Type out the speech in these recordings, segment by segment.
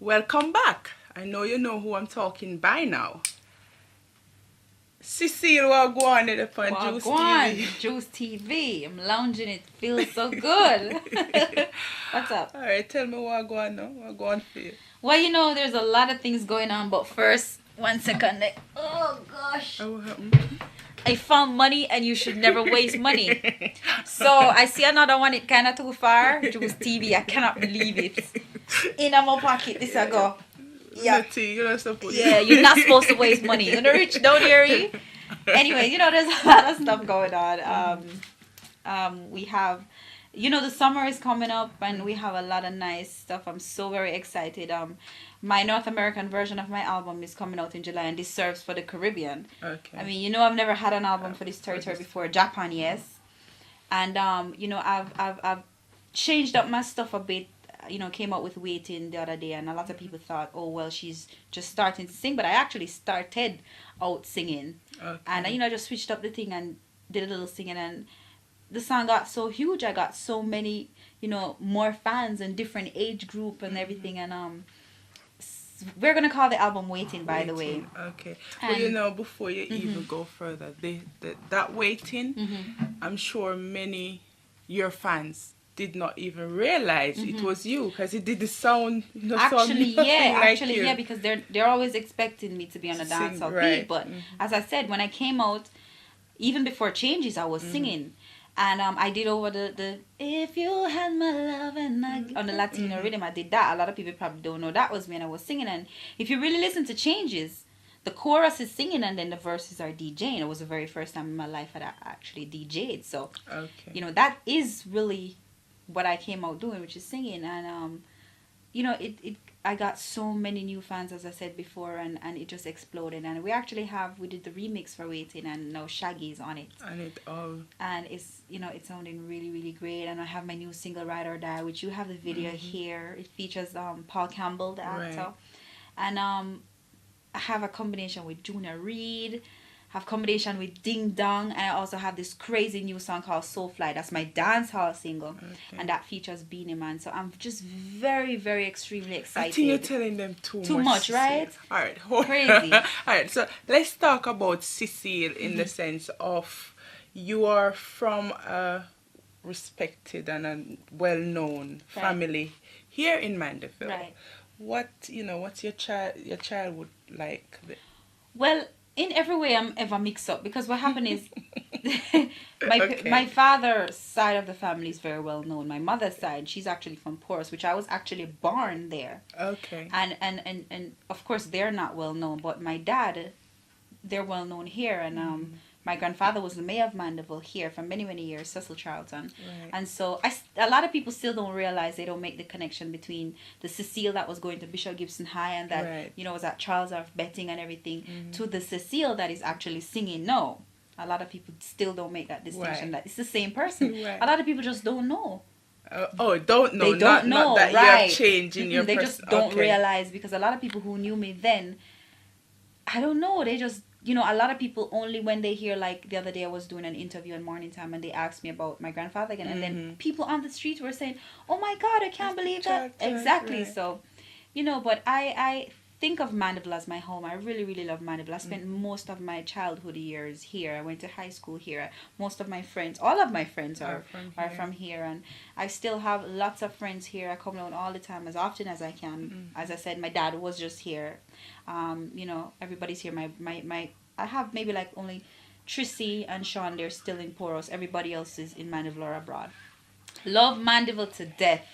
Welcome back. I know you know who I'm talking by now. Cecile, A Gwaan upon A Juice Gwaan, TV. Juice TV. I'm lounging. It feels so good. What's up? All right, tell me what A Gwaan now. What A Gwaan for you? Well, there's a lot of things going on, but first, 1 second. Oh gosh. Oh, what happened? I found money, and you should never waste money. So I see another one. It kind of too far. Juice TV. I cannot believe it. In my pocket, this I go. Yeah. You're not supposed Yeah, you're not supposed to waste money. You're the rich, don't you? Anyway, there's a lot of stuff going on. We have, the summer is coming up, and we have a lot of nice stuff. I'm so very excited. My North American version of my album is coming out in July, and this serves for the Caribbean. Okay. I mean, I've never had an album for this territory before. Japan, yes, and I've changed up my stuff a bit. Came out with Waiting the other day, and a lot of people thought, oh, well, she's just starting to sing, but I actually started out singing. Okay. And I just switched up the thing and did a little singing, and the song got so huge. I got so many, more fans and different age group and everything, and we're gonna call the album Waiting, by the way. Okay. And, well, before you even go further, that Waiting, I'm sure many your fans did not even realize it was you, because it didn't sound actually, because they're always expecting me to be on a dancehall beat, but as I said, when I came out, even before Changes, I was singing, and I did over the If You Had My Love, and on the Latino rhythm. I did that. A lot of people probably don't know that was me, and I was singing. And if you really listen to Changes, the chorus is singing and then the verses are DJing. It was the very first time in my life that I actually DJ'd, so that is really what I came out doing, which is singing. And I got so many new fans, as I said before, and it just exploded. And we did the remix for Waiting, and now Shaggy's on it, and it's it's sounding really, really great. And I have my new single Ride or Die, which you have the video here. It features Paul Campbell, the actor, and I have a combination with Junior Reid, have combination with Ding Dong, and I also have this crazy new song called Soulfly. That's my dancehall single, and that features Beanie Man. So I'm just very, very extremely excited. I think you're telling them too much, right? All right, crazy. All right, so let's talk about Cecile in the sense of you are from a respected and a well-known family here in Mandeville. Right. What's your childhood like? Well, in every way I'm ever mixed up, because what happened is my father's side of the family is very well known. My mother's side, she's actually from Porus, which I was actually born there. Okay. And of course they're not well known, but my dad, they're well known here, and my grandfather was the mayor of Mandeville here for many, many years, Cecile Charlton. Right. And so a lot of people still don't realize, they don't make the connection between the Cecile that was going to Bishop Gibson High and that, was at Charles F. Betting and everything, to the Cecile that is actually singing. No. A lot of people still don't make that distinction, that it's the same person. A lot of people just don't know. Don't know. They don't know, not that you have changed in your They just don't realize, because a lot of people who knew me then, I don't know, they just, a lot of people, only when they hear, like the other day I was doing an interview in Morning Time and they asked me about my grandfather again, and then people on the street were saying, oh my God, I can't believe that. Exactly. So, but I think of Mandeville as my home. I really, really love Mandeville. I spent most of my childhood years here. I went to high school here. Most of my friends, all of my friends are from here, and I still have lots of friends here. I come down all the time, as often as I can. As I said, my dad was just here. Everybody's here. I have maybe like only Trissy and Sean, they're still in Poros. Everybody else is in Mandeville or abroad. Love Mandeville to death.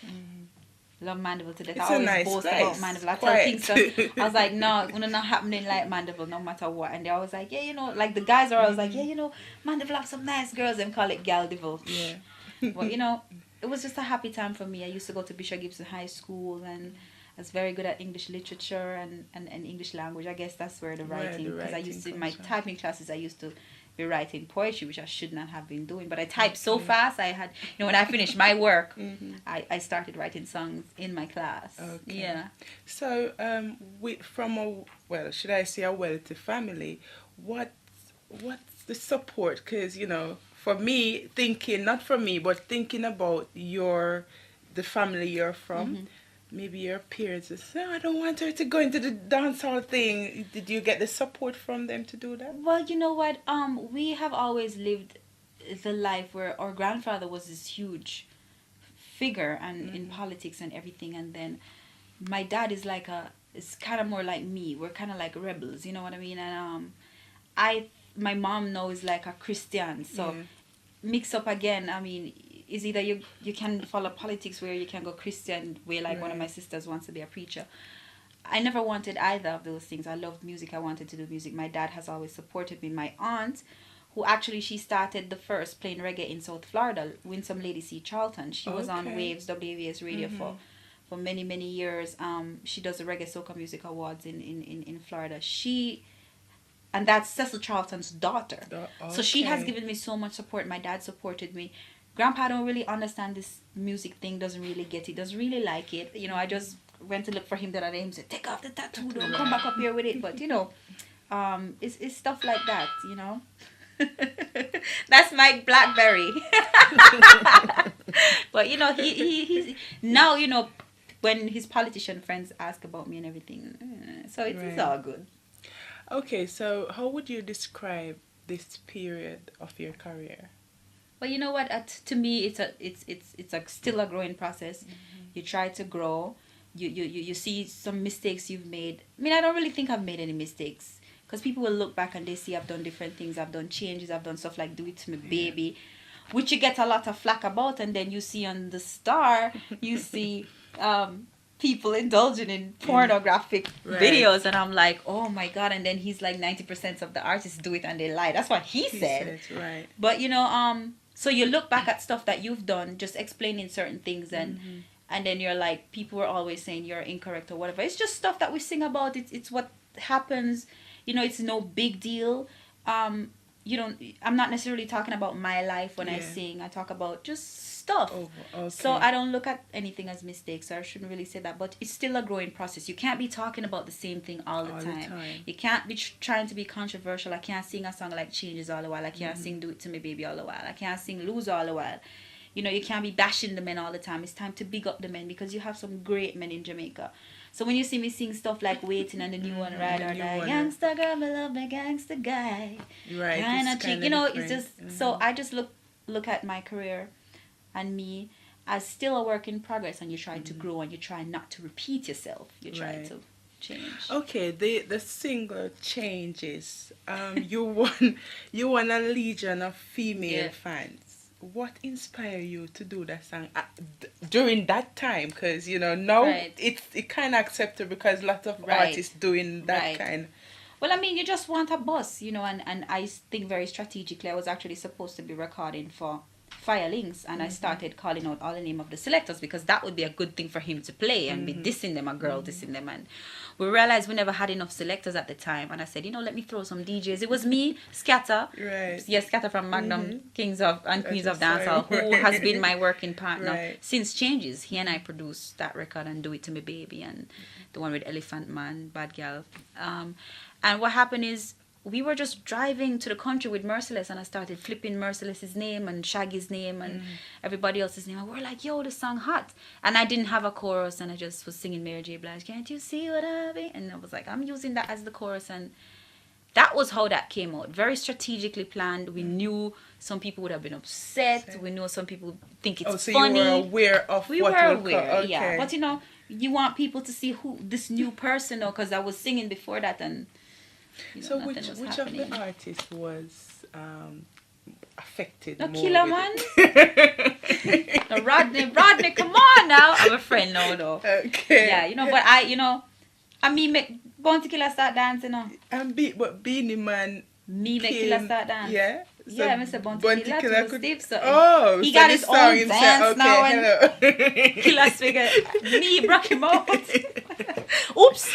Love Mandeville to death. It's I always nice boast place. about Mandeville. I tell Kingston, I was like, no, it's not happening like Mandeville no matter what. And they're always like, yeah, like the guys are always like, yeah, Mandeville have some nice girls. Them call it Galdeville. Yeah. But, it was just a happy time for me. I used to go to Bishop Gibson High School, and I was very good at English literature and English language. I guess that's where the writing, because I used to, in my typing classes, I used to be writing poetry, which I should not have been doing. But I typed so fast, I had, when I finished my work, I started writing songs in my class. Okay. Yeah. So, from should I say a wealthy family, what's the support? Because, for me, not for me, but thinking about the family you're from, maybe your peers would say, I don't want her to go into the dancehall thing. Did you get the support from them to do that? Well, you know what? We have always lived the life where our grandfather was this huge figure and in politics and everything, and then my dad is like it's kind of more like me. We're kind of like rebels, you know what I mean? And my mom now is like a Christian, so mix up again. I mean, is either you can follow politics where you can go Christian way, like one of my sisters wants to be a preacher. I never wanted either of those things. I loved music. I wanted to do music. My dad has always supported me. My aunt, who actually she started the first playing reggae in South Florida, Winsome Lady C. Charlton. She was on Waves, WAVS radio for many, many years. She does the Reggae Soca Music Awards in Florida. And that's Cecile Charlton's daughter. So she has given me so much support. My dad supported me. Grandpa don't really understand this music thing, doesn't really get it, doesn't really like it. You know, I just went to look for him the other day and said, take off the tattoo, don't come back up here with it. But, you know, it's stuff like that, you know. That's my Blackberry. But, you know, he's now, you know, when his politician friends ask about me and everything. So it's all good. Okay, so how would you describe this period of your career? Well, you know what? To me, it's still a growing process. You try to grow. You see some mistakes you've made. I mean, I don't really think I've made any mistakes, because people will look back and they see I've done different things. I've done changes. I've done stuff like Do It to Me Baby, which you get a lot of flack about, and then you see on The Star, you see people indulging in pornographic videos, and I'm like, oh my God. And then he's like, 90% of the artists do it and they lie. That's what he said. Right. But you know, so you look back at stuff that you've done, just explaining certain things, and then you're like, people were always saying you're incorrect or whatever. It's just stuff that we sing about. It's what happens. You know, it's no big deal. I'm not necessarily talking about my life when I sing. I talk about just stuff. So I don't look at anything as mistakes. So I shouldn't really say that. But it's still a growing process. You can't be talking about the same thing all the time. You can't be trying to be controversial. I can't sing a song like Changes all the while. I can't sing Do It to Me Baby all the while. I can't sing Lose all the while. You know, you can't be bashing the men all the time. It's time to big up the men, because you have some great men in Jamaica. So when you see me sing stuff like Waiting and the new one, Ride or Die, Gangsta girl, I love my gangsta guy. Right. You know, it's just, so I just look at my career and me as still a work in progress, and you try to grow, and you try not to repeat yourself. You try to change. Okay, the single Changes. You won a legion of female fans. What inspired you to do that song during that time? Because, you know, now it kind of accepted, because a lot of artists doing that kind. Well, I mean, you just want a buzz, you know, and I think very strategically. I was actually supposed to be recording for Fire Links, and I started calling out all the name of the selectors, because that would be a good thing for him to play and be dissing them, a girl dissing them. And we realized we never had enough selectors at the time, and I said, you know, let me throw some DJs. It was me, Scatter, Scatter from Magnum Kings of and Queens of Dancehall, who has been my working partner since Changes. He and I produced that record and Do It to Me Baby, and the one with Elephant Man, Bad Gal. And what happened is, we were just driving to the country with Merciless, and I started flipping Merciless's name and Shaggy's name and everybody else's name. And we're like, yo, this song hot. And I didn't have a chorus, and I just was singing Mary J. Blige, can't you see what I mean? And I was like, I'm using that as the chorus. And that was how that came out. Very strategically planned. We knew some people would have been upset. We know some people think it's funny. You were aware of we what were aware, yeah. But, you know, you want people to see who this new person, because I was singing before that, and you know, so which of the artists was affected more? Killer Man? No, Rodney, come on now. I'm a friend now, though. Okay. Yeah, you know, but I mean, make Bounty Killer start dancing, you know. And Beanie Man. Me make Killer start dance. Yeah. So yeah, Mr. Bounty Killer to Steve. So he so got his own dance now, and Killer figure. Me broke him out. Oops.